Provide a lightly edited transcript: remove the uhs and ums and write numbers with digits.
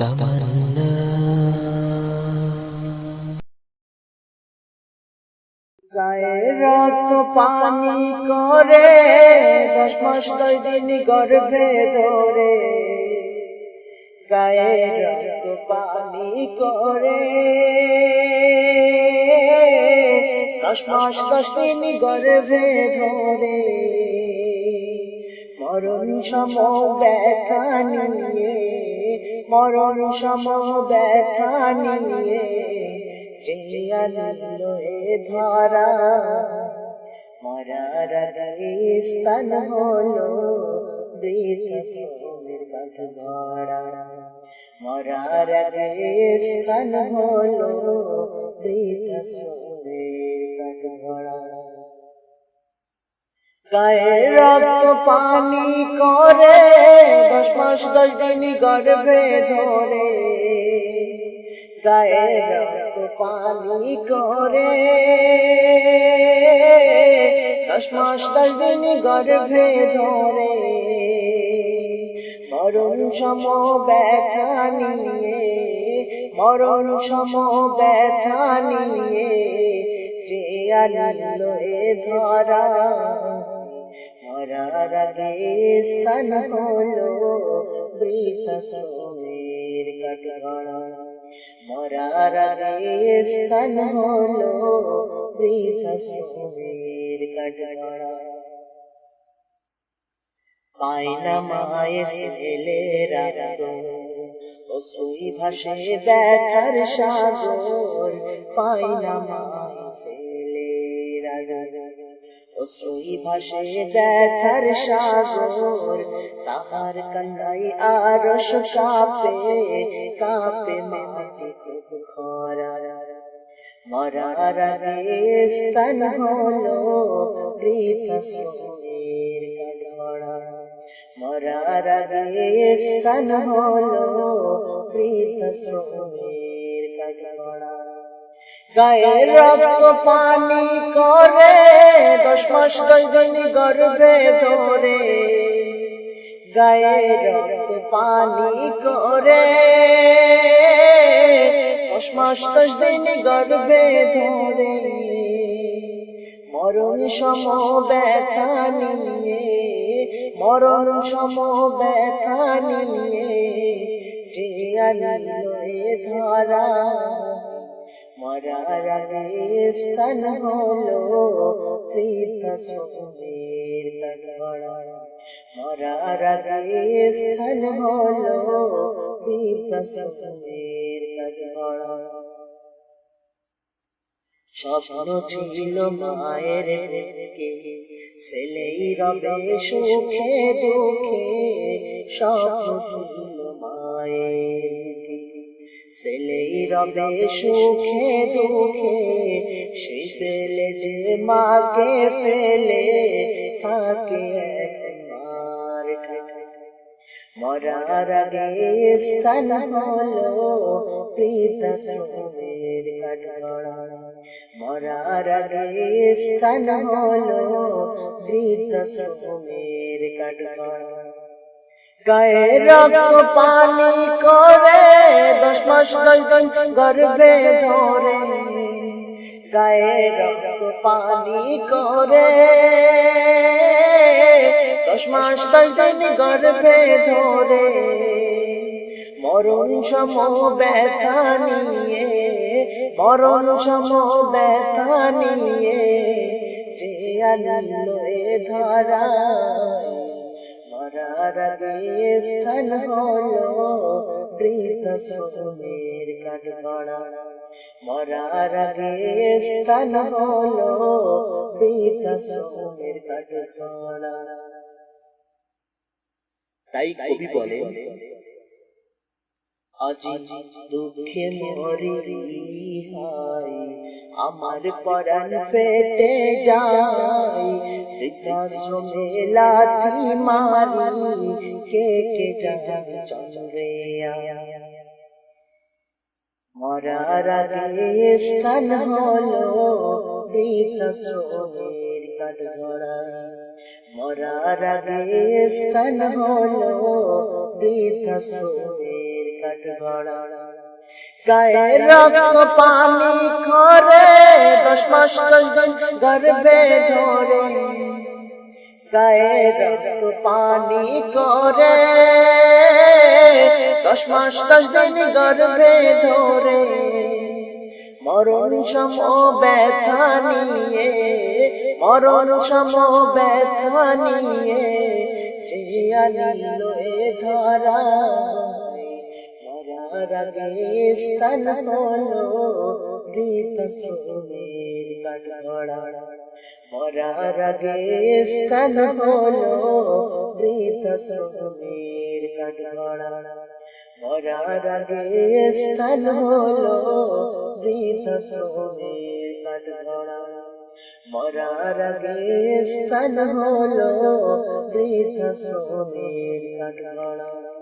তামান্না গায়ে রক্ত পানি করে 10 মাস 10 দিন গর্ভে ধরে গায়ে রক্ত পানি করে 10 মাস 10 দিন গর্ভে ধরে মরণ সম ব্যথা নিয়ে মরণ সম ব্যথা নিয়ে চেয়ালো এ ধরা মরার আগে স্থান হলো বৃদ্ধাশ্রমের কাঠগড়া মরার আগে স্থান হলো বৃদ্ধাশ্রমের কাঠগড়া গায়ে রক্ত পানি করে 10 মাস 10 দিন গর্ভে ধরে গায়ে রক্ত পানি করে 10 মাস 10 দিন গর্ভে ধরে মরণ সম ব্যথা নিয়ে মরণ সম ব্যথা নিয়ে যে আনলো এ ধরা মরার আগে স্থান হলো বৃদ্ধাশ্রমের কাঠগড়া মরার আগে স্থান হলো বৃদ্ধাশ্রমের কাঠগড়া পায় না মায়ের ছেলেরা অশ্রুই ভাসে ব্যথার সাগর পায় না মায়ের ছেলেরা অশ্রুই ভাসে ব্যথার সাগর তাহার কান্নাই আরশ কাঁপে কাঁপে মাটি খুব খরা মরার আগে স্থান হলো বৃদ্ধাশ্রমের কাঠগড়া মরার আগে স্থান হলো বৃদ্ধাশ্রমের কাঠগড়া গায়ে রক্ত পানি করে 10 মাস 10 দিন গর্ভে ধরে গায়ে রক্ত পানি করে 10 মাস 10 দিন গর্ভে ধরে মরণ সম ব্যথা নিয়ে মরণ সম ব্যথা নিয়ে যে আনলো এ ধরা মরার আগে স্থান হলো বৃদ্ধাশ্রমের কাঠগড়া মরার আগে স্থান হলো বৃদ্ধাশ্রমের কাঠগড়া স্বপ্ন ছিল মায়ের বুকে ছেলেই রবে সুখে দুঃখে স্বপ্ন ছিল মায়ের বুকে ছেলেই রবে সুখে দুঃখে সেই ছেলে যে মাকে ফেলে থাকে মার মরার আগে স্থান হলো বৃদ্ধাশ্রমের কাঠগড়া মরার আগে স্থান হলো বৃদ্ধাশ্রমের কাঠগড়া গায়ে রক্ত পানি করে 10 মাস 10 দিন গর্ভে ধরে গায়ে রক্ত পানি করে 10 মাস 10 দিন গর্ভে ধরে মরণ সম ব্যথা নিয়ে মরণ সম ব্যথা নিয়ে যে আনলো এ ধরা মরার আগে স্থান হলো বৃদ্ধাশ্রমের কাঠগড়া মরার আগে স্থান হলো বৃদ্ধাশ্রমের কাঠগড়া তাই কবি বলে আজি দুঃখে মরি হায় আমার পরাণ ফেটে যায় বৃদ্ধাশ্রমে লাথি মারি কে কে যায় চন্দ্রে মরার আগে স্থান হলো বৃদ্ধাশ্রমের কাঠগড়া মরার আগে স্থান হলো বৃদ্ধাশ্রমের কাঠগড়া। কাঠগড়া গায়ে রক্ত পানি করে 10 মাস 10 দিন গর্ভে ধরে গায়ে রক্ত পানি করে 10 মাস 10 দিন গর্ভে ধরে মরণ সম ব্যথা নিয়ে মরণ সম ব্যথা নিয়ে চেয়ালিল এ ধরা মরার আগে স্থান হলো বৃদ্ধাশ্রমের কাঠগড়া মরার আগে স্থান হলো বৃদ্ধাশ্রমের কাঠগড়া মরার আগে স্থান হলো বৃদ্ধাশ্রমের কাঠগড়া মরার আগে স্থান হলো বৃদ্ধাশ্রমের কাঠগড়া